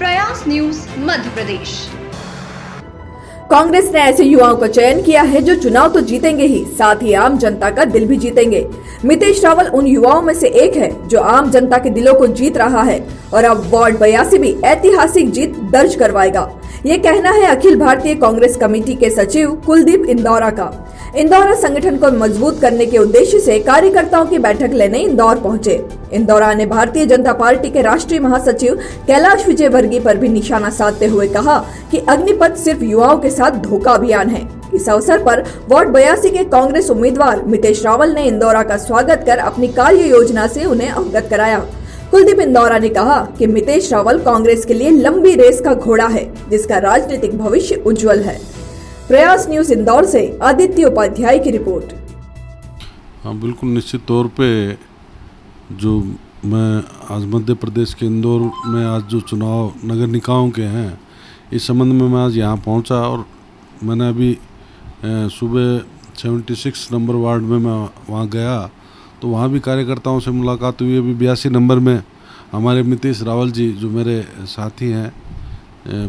प्रयास न्यूज मध्य प्रदेश। कांग्रेस ने ऐसे युवाओं का चयन किया है जो चुनाव तो जीतेंगे ही, साथ ही आम जनता का दिल भी जीतेंगे। मितेश रावल उन युवाओं में से एक है जो आम जनता के दिलों को जीत रहा है और अब वार्ड 82 भी ऐतिहासिक जीत दर्ज करवाएगा। ये कहना है अखिल भारतीय कांग्रेस कमेटी के सचिव कुलदीप इंदौरा का। इंदौरा संगठन को मजबूत करने के उद्देश्य से कार्यकर्ताओं की बैठक लेने इंदौर पहुंचे। इंदौरा ने भारतीय जनता पार्टी के राष्ट्रीय महासचिव कैलाश विजयवर्गीय पर भी निशाना साधते हुए कहा कि अग्निपथ सिर्फ युवाओं के साथ धोखा अभियान है। इस अवसर पर वार्ड 82 के कांग्रेस उम्मीदवार मितेश रावल ने इंदौरा का स्वागत कर अपनी कार्य योजना से उन्हें अवगत कराया। कुलदीप इंदौरा ने कहा कि मितेश रावल कांग्रेस के लिए लंबी रेस का घोड़ा है जिसका राजनीतिक भविष्य उज्जवल है। प्रयास न्यूज इंदौर से आदित्य उपाध्याय की रिपोर्ट। हाँ, बिल्कुल निश्चित तौर पे जो मैं आज मध्य प्रदेश के इंदौर में आज जो चुनाव नगर निकायों के हैं, इस संबंध में मैं आज यहाँ पहुँचा और मैंने अभी सुबह 76 नंबर वार्ड में मैं वहाँ गया तो वहाँ भी कार्यकर्ताओं से मुलाकात हुई। अभी 82 नंबर में हमारे मितेश रावल जी जो मेरे साथी हैं,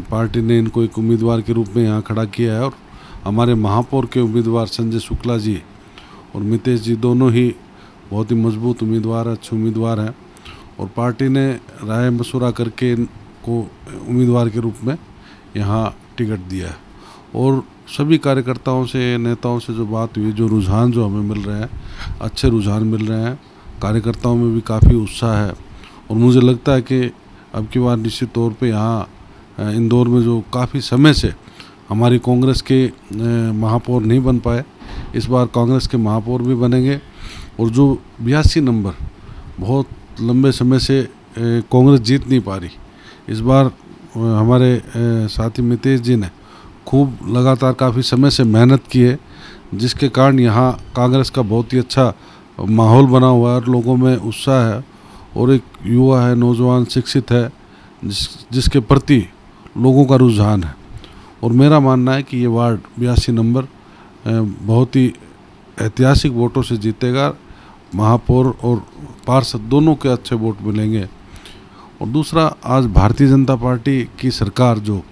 पार्टी ने इनको एक उम्मीदवार के रूप में यहाँ खड़ा किया है और हमारे महापौर के उम्मीदवार संजय शुक्ला जी और मितेश जी दोनों ही बहुत ही मजबूत उम्मीदवार, अच्छे उम्मीदवार हैं और पार्टी ने राय मशुरा करके इनको उम्मीदवार के रूप में यहाँ टिकट दिया है। और सभी कार्यकर्ताओं से, नेताओं से जो बात हुई, जो रुझान जो हमें मिल रहे हैं, अच्छे रुझान मिल रहे हैं, कार्यकर्ताओं में भी काफ़ी उत्साह है और मुझे लगता है कि अब की बार निश्चित तौर पे यहाँ इंदौर में जो काफ़ी समय से हमारी कांग्रेस के महापौर नहीं बन पाए, इस बार कांग्रेस के महापौर भी बनेंगे और जो 82 नंबर बहुत लंबे समय से कांग्रेस जीत नहीं पा रही, इस बार हमारे साथी मितेश जी ने खूब लगातार काफ़ी समय से मेहनत की है, जिसके कारण यहाँ कांग्रेस का बहुत ही अच्छा माहौल बना हुआ है और लोगों में उत्साह है और एक युवा है, नौजवान, शिक्षित है जिसके प्रति लोगों का रुझान है। और मेरा मानना है कि ये वार्ड 82 नंबर बहुत ही ऐतिहासिक वोटों से जीतेगा। महापौर और पार्षद दोनों के अच्छे वोट मिलेंगे। और दूसरा, आज भारतीय जनता पार्टी की सरकार जो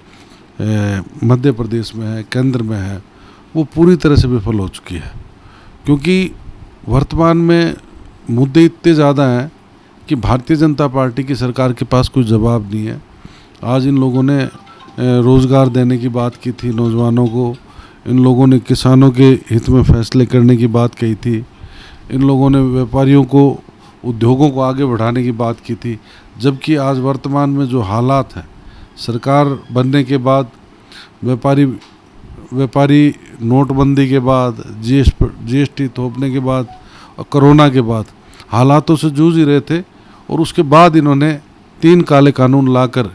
मध्य प्रदेश में है, केंद्र में है, वो पूरी तरह से विफल हो चुकी है, क्योंकि वर्तमान में मुद्दे इतने ज़्यादा हैं कि भारतीय जनता पार्टी की सरकार के पास कोई जवाब नहीं है। आज इन लोगों ने रोज़गार देने की बात की थी नौजवानों को, इन लोगों ने किसानों के हित में फैसले करने की बात कही थी, इन लोगों ने व्यापारियों को, उद्योगों को आगे बढ़ाने की बात की थी। जबकि आज वर्तमान में जो हालात हैं, सरकार बनने के बाद, व्यापारी नोटबंदी के बाद, जीएसटी थोपने के बाद और कोरोना के बाद हालातों से जूझ ही रहे थे और उसके बाद इन्होंने 3 काले कानून लाकर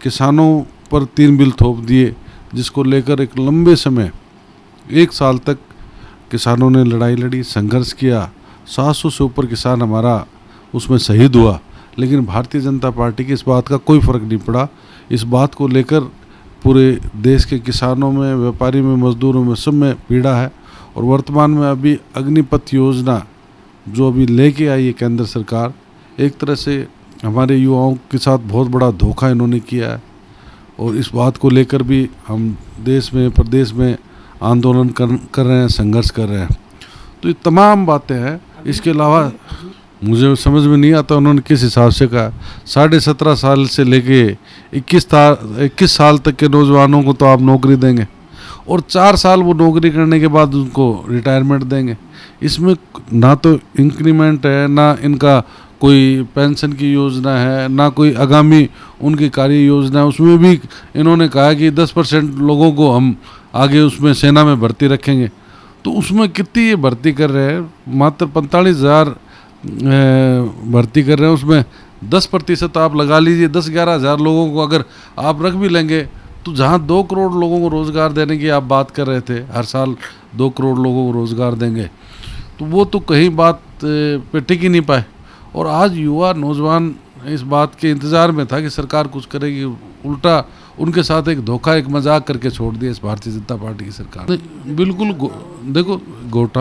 किसानों पर 3 बिल थोप दिए, जिसको लेकर एक लंबे समय 1 साल तक किसानों ने लड़ाई लड़ी, संघर्ष किया। 700 से ऊपर किसान हमारा उसमें शहीद हुआ, लेकिन भारतीय जनता पार्टी की इस बात का कोई फ़र्क नहीं पड़ा। इस बात को लेकर पूरे देश के किसानों में, व्यापारी में, मजदूरों में, सब में पीड़ा है। और वर्तमान में अभी अग्निपथ योजना जो अभी लेके आई है केंद्र सरकार, एक तरह से हमारे युवाओं के साथ बहुत बड़ा धोखा इन्होंने किया है और इस बात को लेकर भी हम देश में, प्रदेश में आंदोलन कर रहे हैं, संघर्ष कर रहे हैं। तो ये तमाम बातें हैं। इसके अलावा मुझे समझ में नहीं आता उन्होंने किस हिसाब से कहा 17.5 साल से लेके 21 साल तक के नौजवानों को तो आप नौकरी देंगे और 4 साल वो नौकरी करने के बाद उनको रिटायरमेंट देंगे। इसमें ना तो इंक्रीमेंट है, ना इनका कोई पेंशन की योजना है, ना कोई आगामी उनकी कार्य योजना है। उसमें भी इन्होंने कहा कि 10% लोगों को हम आगे उसमें सेना में भर्ती रखेंगे। तो उसमें कितनी ये भर्ती कर रहे हैं? मात्र 45,000 भर्ती कर रहे हैं, उसमें 10% आप लगा लीजिए, 10-11 हज़ार लोगों को अगर आप रख भी लेंगे तो जहाँ 2 करोड़ लोगों को रोज़गार देने की आप बात कर रहे थे, हर साल 2 करोड़ लोगों को रोज़गार देंगे, तो वो तो कहीं बात पे टिक ही नहीं पाए। और आज युवा, नौजवान इस बात के इंतज़ार में था कि सरकार कुछ करेगी, उल्टा उनके साथ एक धोखा, एक मजाक करके छोड़ दिया इस भारतीय जनता पार्टी की सरकार। बिल्कुल देखो,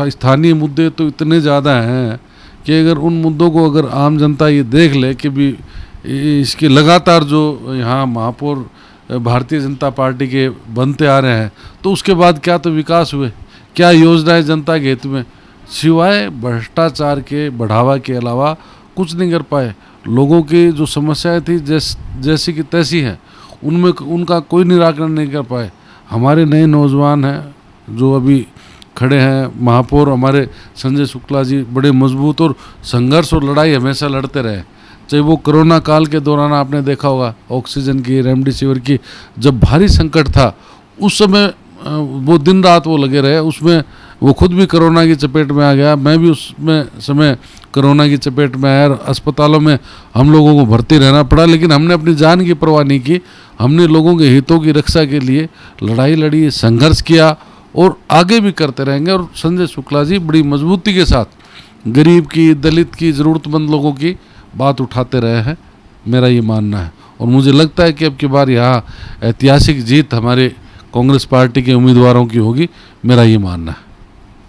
स्थानीय मुद्दे तो इतने ज़्यादा हैं कि अगर उन मुद्दों को अगर आम जनता ये देख ले कि भी इसके लगातार जो यहाँ महापौर भारतीय जनता पार्टी के बनते आ रहे हैं, तो उसके बाद क्या तो विकास हुए, क्या योजनाएं जनता के हित में, सिवाय भ्रष्टाचार के बढ़ावा के अलावा कुछ नहीं कर पाए। लोगों की जो समस्याएं थी जैसी की तैसी हैं, उनमें उनका कोई निराकरण नहीं कर पाए। हमारे नए नौजवान हैं जो अभी खड़े हैं, महापौर हमारे संजय शुक्ला जी बड़े मजबूत और संघर्ष और लड़ाई हमेशा लड़ते रहे। चाहे वो कोरोना काल के दौरान आपने देखा होगा, ऑक्सीजन की, रेमडेसिविर की जब भारी संकट था, उस समय वो दिन रात वो लगे रहे। उसमें वो खुद भी कोरोना की चपेट में आ गया, मैं भी उसमें समय कोरोना की चपेट में आया, अस्पतालों में हम लोगों को भर्ती रहना पड़ा, लेकिन हमने अपनी जान की परवाह नहीं की। हमने लोगों के हितों की रक्षा के लिए लड़ाई लड़ी, संघर्ष किया और आगे भी करते रहेंगे। और संजय शुक्ला जी बड़ी मजबूती के साथ गरीब की, दलित की, ज़रूरतमंद लोगों की बात उठाते रहे हैं, मेरा ये मानना है। और मुझे लगता है कि अब की बार यहाँ ऐतिहासिक जीत हमारे कांग्रेस पार्टी के उम्मीदवारों की होगी, मेरा ये मानना है।